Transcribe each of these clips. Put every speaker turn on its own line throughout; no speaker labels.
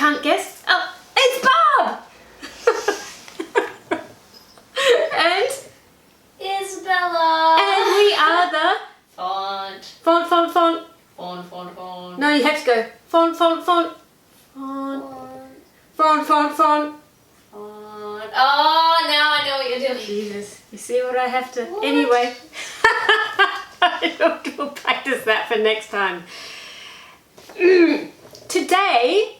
can't guess? Oh, it's Barb! And
Isabella!
And we are the
Font.
Font.
Font.
No, you have to go font. Font.
Oh, now I know what you're doing.
Jesus, you see what I have to...
What?
Anyway. We'll practice that for next time. Today,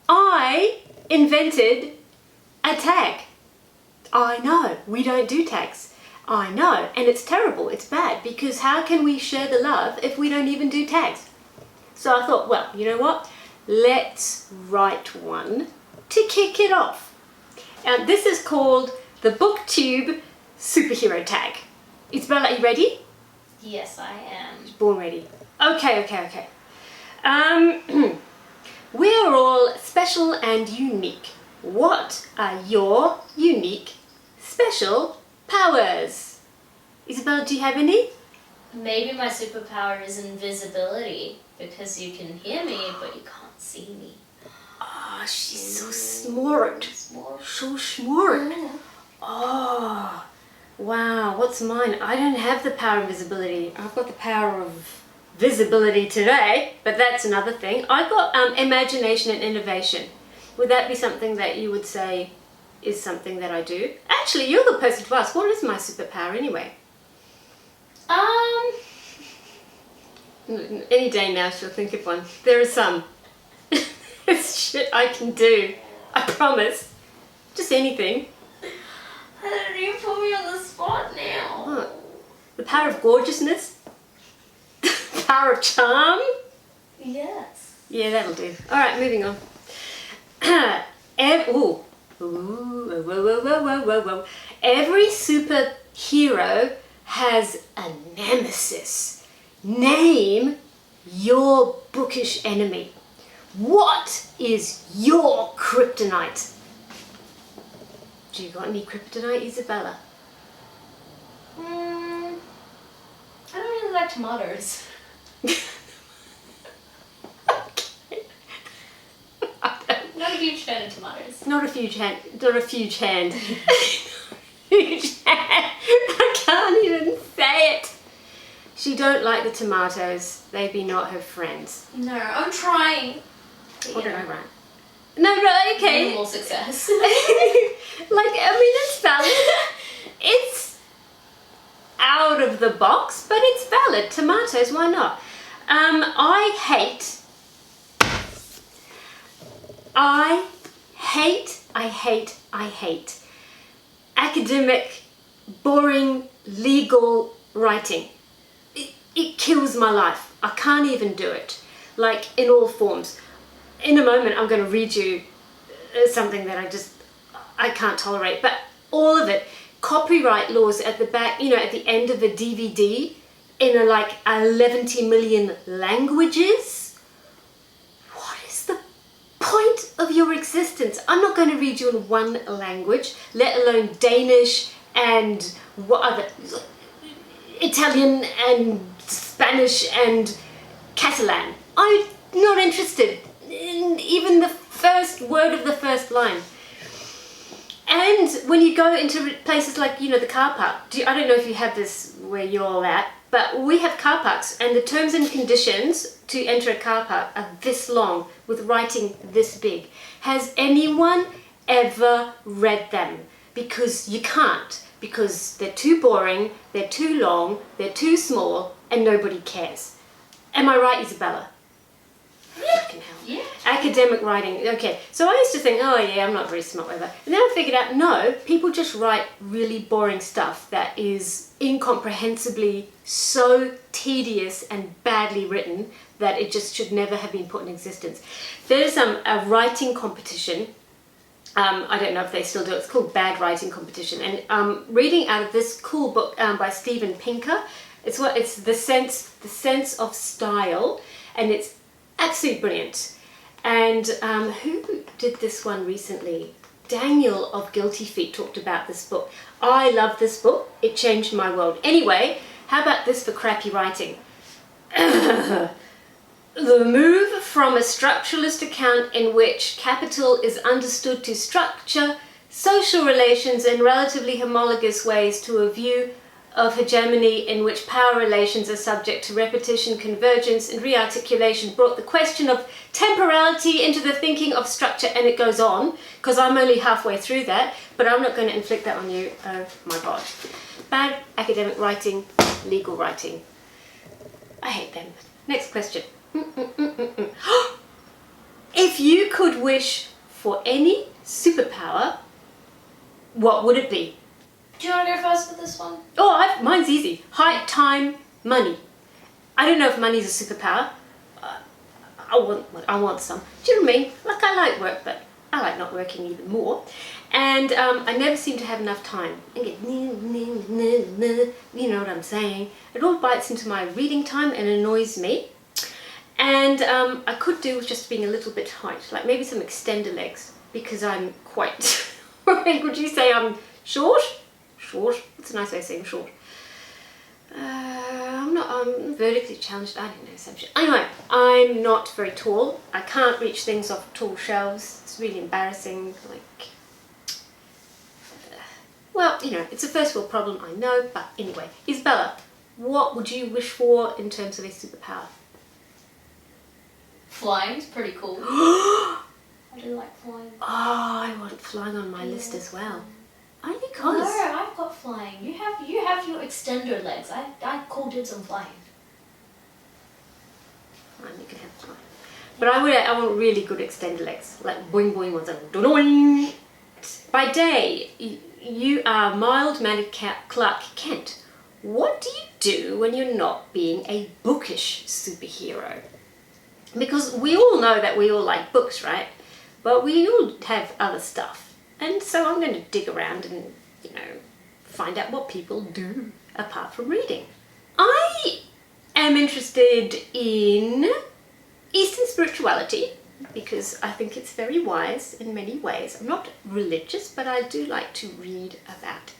I invented a tag. I know, we don't do tags. I know, and it's terrible, it's bad, because how can we share the love if we don't even do tags? So I thought, well, you know what? Let's write one to kick it off. And this is called the BookTube Superhero Tag. Isabella, are you ready?
Yes, I am.
Born ready. Okay. We're all special and unique. What are your unique, special powers? Isabella, do you have any?
Maybe my superpower is invisibility, because you can hear me, but you can't see me.
Oh, she's so smart. So smart. Oh, wow. What's mine? I don't have the power of invisibility. I've got the power of visibility today, but that's another thing. I got imagination and innovation. Would that be something that you would say is something that I do? Actually, you're the person to ask. What is my superpower anyway? Any day now she'll think of one. There are some. It's shit I can do. I promise. Just anything.
You put me on the spot now.
What? The power of gorgeousness? The power of charm?
Yes.
Yeah, that'll do. Alright, moving on. Whoa. Every superhero has a nemesis. Name your bookish enemy. What is your kryptonite? Do you got any kryptonite, Isabella?
I don't really like tomatoes. Not a huge fan of tomatoes.
Not a huge hand. Huge hand. I can't even say it. She don't like the tomatoes. They be not her friends.
No, I'm trying.
What did I write? No, right, okay.
Minimal success.
It's valid. It's out of the box, but it's valid. Tomatoes, why not? I hate academic, boring, legal writing. It kills my life. I can't even do it. Like, in all forms. In a moment, I'm going to read you something that I can't tolerate. But all of it, copyright laws at the back, at the end of a DVD in 11 million languages. What is the point of your existence? I'm not going to read you in one language, let alone Danish and what other, Italian and Spanish and Catalan. I'm not interested in even the first word of the first line. And when you go into places like, the car park, I don't know if you have this where you're all at, but we have car parks, and the terms and conditions to enter a car park are this long with writing this big. Has anyone ever read them? Because you can't, because they're too boring, they're too long, they're too small, and nobody cares. Am I right, Isabella? Fucking hell.
Yeah.
Academic writing. Okay, so I used to think, oh yeah, I'm not very smart, whatever. And then I figured out, no, people just write really boring stuff that is incomprehensibly so tedious and badly written that it just should never have been put in existence. There's a writing competition. I don't know if they still do it. It's called Bad Writing Competition. And reading out of this cool book by Steven Pinker, it's the sense of style, and it's absolutely brilliant. And who did this one recently? Daniel of Guilty Feet talked about this book. I love this book. It changed my world. Anyway, how about this for crappy writing? The move from a structuralist account in which capital is understood to structure social relations in relatively homologous ways to a view of hegemony in which power relations are subject to repetition, convergence, and rearticulation, brought the question of temporality into the thinking of structure, and it goes on, because I'm only halfway through that, but I'm not going to inflict that on you. Oh my God. Bad academic writing, legal writing. I hate them. Next question. If you could wish for any superpower, what would it be?
Do you want to go first with this one?
Oh, mine's easy. Height, time, money. I don't know if money's a superpower. I want some. Do you know what I mean? Like, I like work, but I like not working even more. And I never seem to have enough time. I get, you know what I'm saying? It all bites into my reading time and annoys me. And I could do with just being a little bit height, like maybe some extender legs, because I'm quite, would you say I'm short? Short? What's a nice way of saying short? I'm vertically challenged, I don't know, some shit. Anyway, I'm not very tall. I can't reach things off tall shelves. It's really embarrassing, like, well, you know, it's a first world problem, I know, but anyway. Isabella, what would you wish for in terms of a superpower?
Flying's pretty cool. I do like flying.
Oh, I want flying on my list as well. Only
No,
because...
I've got flying. You have your extender legs. I call dibs on flying.
Fine, you can have flying. But I want really good extender legs, like boing boing ones. Doing. By day, you are mild-mannered Clark Kent. What do you do when you're not being a bookish superhero? Because we all know that we all like books, right? But we all have other stuff. And so I'm going to dig around and, you know, find out what people do apart from reading. I am interested in Eastern spirituality because I think it's very wise in many ways. I'm not religious, but I do like to read about,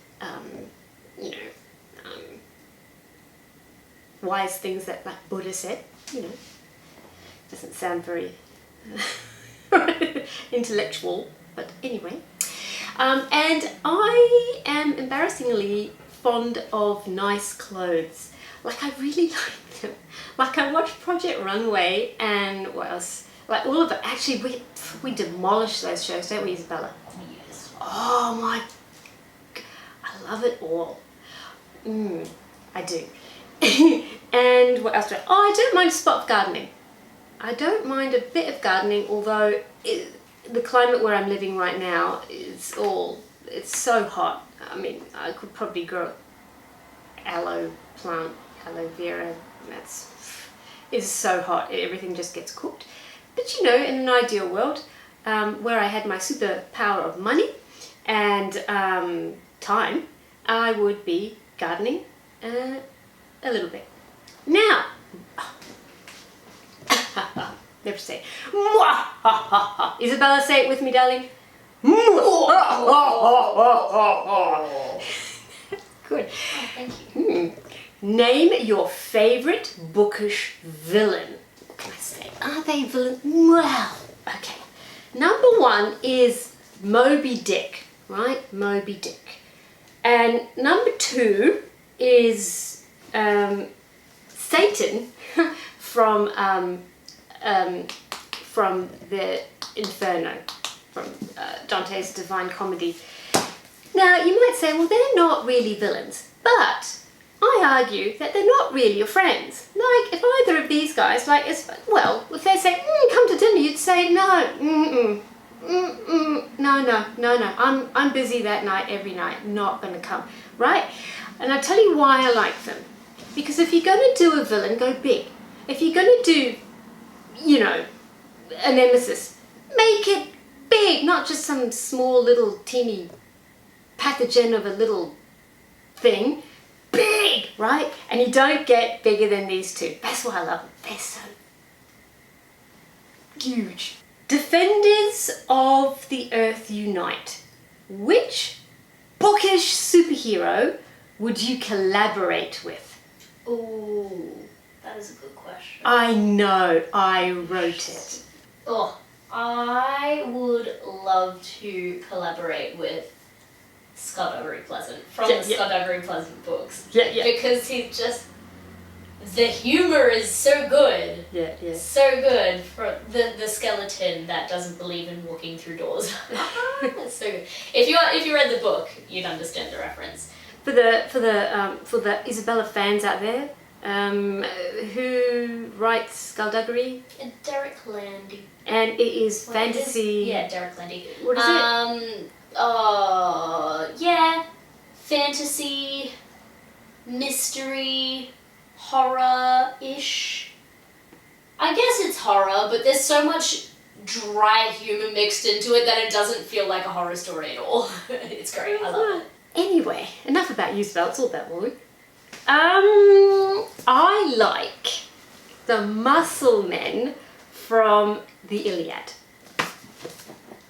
wise things that, like Buddha said, you know. Doesn't sound very intellectual, but anyway. And I am embarrassingly fond of nice clothes. Like, I really like them. Like, I watched Project Runway and what else? Like, all of it. Actually, we demolish those shows, don't we, Isabella?
Yes.
Oh my, I love it all. I do. And what else do I don't mind a spot of gardening. I don't mind a bit of gardening, although the climate where I'm living right now is it's so hot. I mean, I could probably grow aloe vera. It's so hot, everything just gets cooked. But you know, in an ideal world, where I had my superpower of money and time, I would be gardening a little bit. Now, never say it. Mwah! Isabella, say it with me, darling. Good.
Oh, thank you.
Name your favourite bookish villain. What can I say? Are they villains? Well, okay. Number one is Moby Dick, right? Moby Dick. And number two is Satan from the Inferno, from Dante's Divine Comedy. Now, you might say, well, they're not really villains, but I argue that they're not really your friends. Like, if either of these guys, like, if they say, come to dinner, you'd say, no, no, I'm busy that night, every night, not gonna come, right? And I'll tell you why I like them. Because if you're gonna do a villain, go big. If you're gonna do, you know, a nemesis, make it big, not just some small little teeny pathogen of a little thing. Big, right? And you don't get bigger than these two. That's why I love them. They're so huge. Defenders of the Earth unite. Which bookish superhero would you collaborate with?
Ooh, That is a good question.
I know, I wrote it.
Oh, I would love to collaborate with Scott Avery Pleasant from the Scott Avery Pleasant books.
Yeah.
Because he's just... The humour is so good.
Yeah.
So good for the skeleton that doesn't believe in walking through doors. It's so good. If you read the book, you'd understand the reference.
For the Isabella fans out there, who writes Skullduggery?
Derek Landy.
And it is fantasy.
Derek Landy.
What is
it? Fantasy, mystery, horror-ish. I guess it's horror, but there's so much dry humour mixed into it that it doesn't feel like a horror story at all. It's great. I love it.
Anyway, enough about Isabel. It's all about Wally. I like the muscle men from the Iliad.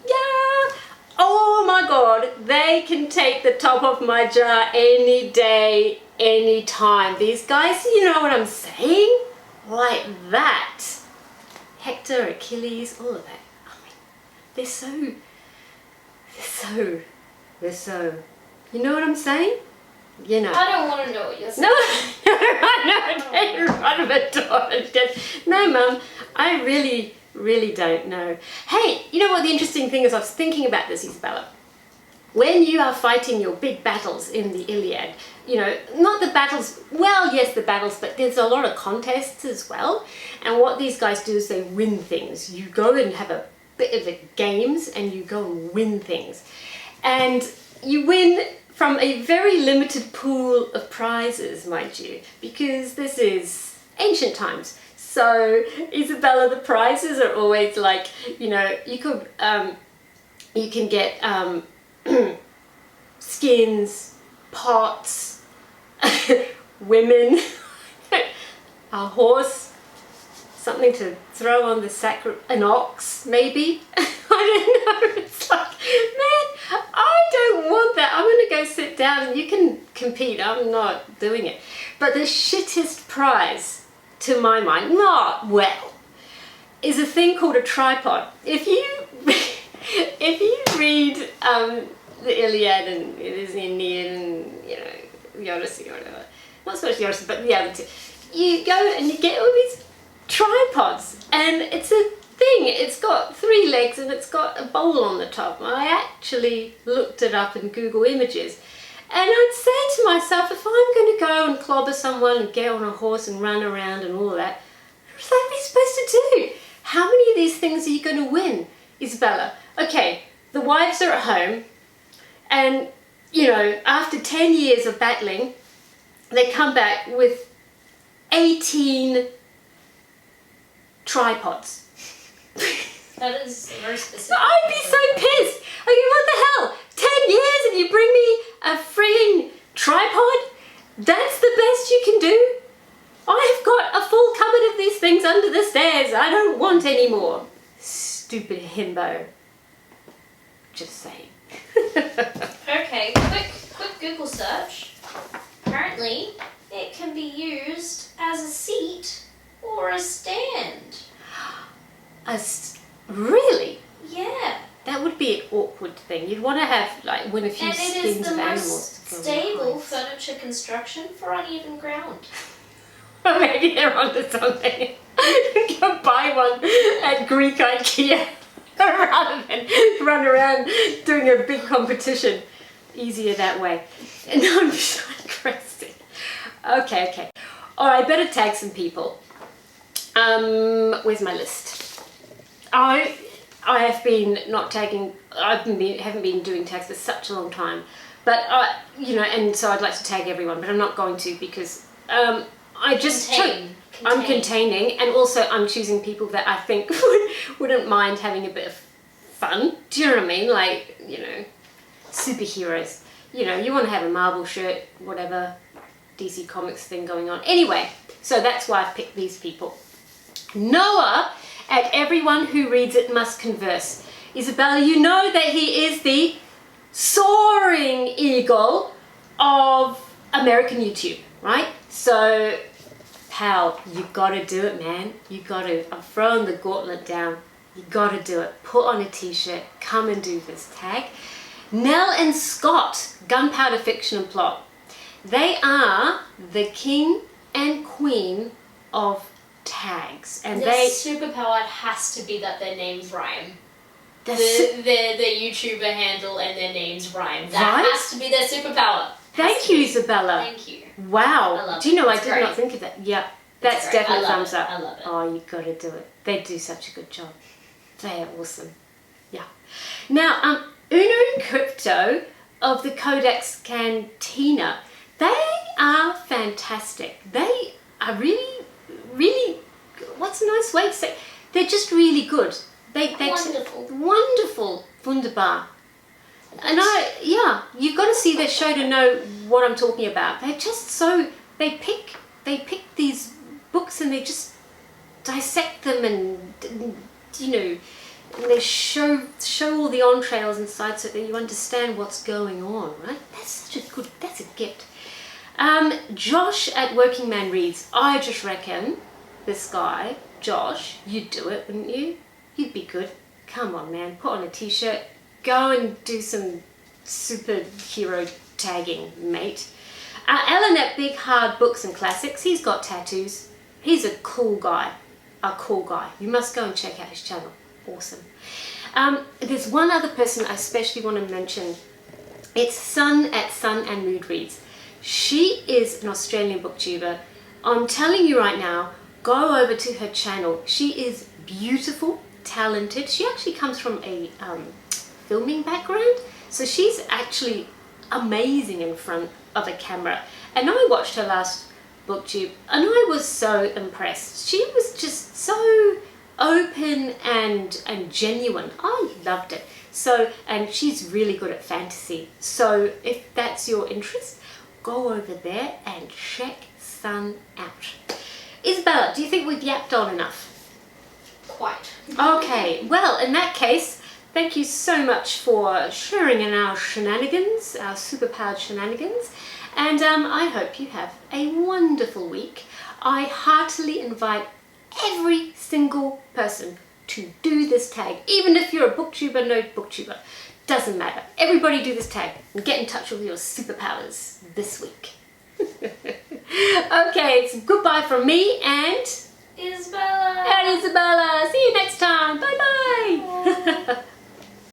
Yeah. Oh my god, they can take the top off my jar any day, any time. These guys, you know what I'm saying? Like that. Hector, Achilles, all of that. I mean, they're so, you know what I'm saying? You know.
I don't want to know what you're saying.
No, I know, in front of a door. No, Mum, I really don't know. Hey, you know what the interesting thing is? I was thinking about this, Isabella. When you are fighting your big battles in the Iliad, you know, not the battles, well, yes, the battles, but there's a lot of contests as well. And what these guys do is they win things. You go and have a bit of games and you go and win things. And you win from a very limited pool of prizes, mind you, because this is ancient times. So, Isabella, the prizes are always like, you know, you can get skins, pots, women, a horse, something to throw on the an ox, maybe. I don't know. It's like, man, I don't want that. I'm going to go sit down and you can compete. I'm not doing it. But the shittest prize, to my mind, not well, is a thing called a tripod. If you read the Iliad and it is the Aeneid and, you know, the Odyssey or whatever, not so much the Odyssey, but the other two, you go and you get all these tripods and it's a thing. It's got 3 legs and it's got a bowl on the top. I actually looked it up in Google Images. And I'd say to myself, if I'm going to go and clobber someone and get on a horse and run around and all that, what's that supposed to do? How many of these things are you going to win, Isabella? Okay, the wives are at home and, you know, after 10 years of battling, they come back with 18 tripods.
That is very specific.
I'd be so pissed. I mean, what the hell? 10 years and you bring me a freaking tripod? That's the best you can do? I've got a full cupboard of these things under the stairs. I don't want any more. Stupid himbo. Just saying.
Okay, quick Google search. Apparently, it can be used as a seat or a stand.
Really?
Yeah.
That would be an awkward thing. You'd want to have, like, win a few
And it
skins
is the
of animals.
most
to go
stable
with
furniture construction for uneven ground.
Well, maybe they're onto something. Go buy one at Greek IKEA rather than run around doing a big competition. Easier that way. No, I'm just aggressive. Okay. All right, better tag some people. Where's my list? I have been not tagging. Haven't been doing tags for such a long time, but you know, and so I'd like to tag everyone, but I'm not going to because I just I'm containing, and also I'm choosing people that I think wouldn't mind having a bit of fun. Do you know what I mean? Like, you know, superheroes. You know, you want to have a Marvel shirt, whatever, DC Comics thing going on. Anyway, so that's why I've picked these people. Noah, at everyone who reads it must converse. Isabella, you know that he is the soaring eagle of American YouTube, right? So Pal, you gotta do it, man. You gotta. I'm throwing the gauntlet down. You gotta do it. Put on a t-shirt. Come and do this tag. Nell and Scott, Gunpowder Fiction and Plot. They are the king and queen of tags, and
Their superpower has to be that their names rhyme. The YouTuber handle and their names rhyme. That has to be their superpower.
Thank you, Isabella.
Thank you.
Wow.
I love
Do you know,
it.
I did not think of that. Yeah, that's definitely thumbs up.
I love it.
Oh, you gotta do it. They do such a good job. They are awesome. Yeah. Now, Uno and Crypto of the Codex Cantina. They are fantastic. They are really, really, what's a nice way to say? They're just really good. They
Wonderful.
Wonderful. Wunderbar. And you've got to see their show to know what I'm talking about. They're just so, they pick these books and they just dissect them and, you know, and they show all the entrails inside so that you understand what's going on, right? That's a gift. Josh at Working Man Reads. I just reckon this guy, Josh, you'd do it, wouldn't you? You'd be good. Come on, man. Put on a t-shirt. Go and do some superhero tagging, mate. Alan at Big Hard Books and Classics. He's got tattoos. He's a cool guy. You must go and check out his channel. Awesome. There's one other person I especially want to mention. It's Sun at Sun and Mood Reads. She is an Australian booktuber. I'm telling you right now, go over to her channel. She is beautiful, talented. She actually comes from a filming background, so she's actually amazing in front of a camera. And I watched her last booktube and I was so impressed. She was just so open and genuine. I loved it. So, and she's really good at fantasy. So if that's your interest, go over there and check Sun out. Isabella, do you think we've yapped on enough?
Quite.
Okay, well, in that case, thank you so much for sharing in our shenanigans, our superpowered shenanigans, and I hope you have a wonderful week. I heartily invite every single person to do this tag, even if you're a booktuber, no booktuber, doesn't matter. Everybody do this tag and get in touch with your superpowers this week. Okay, it's goodbye from me and
Isabella.
Isabella. See you next time. Bye.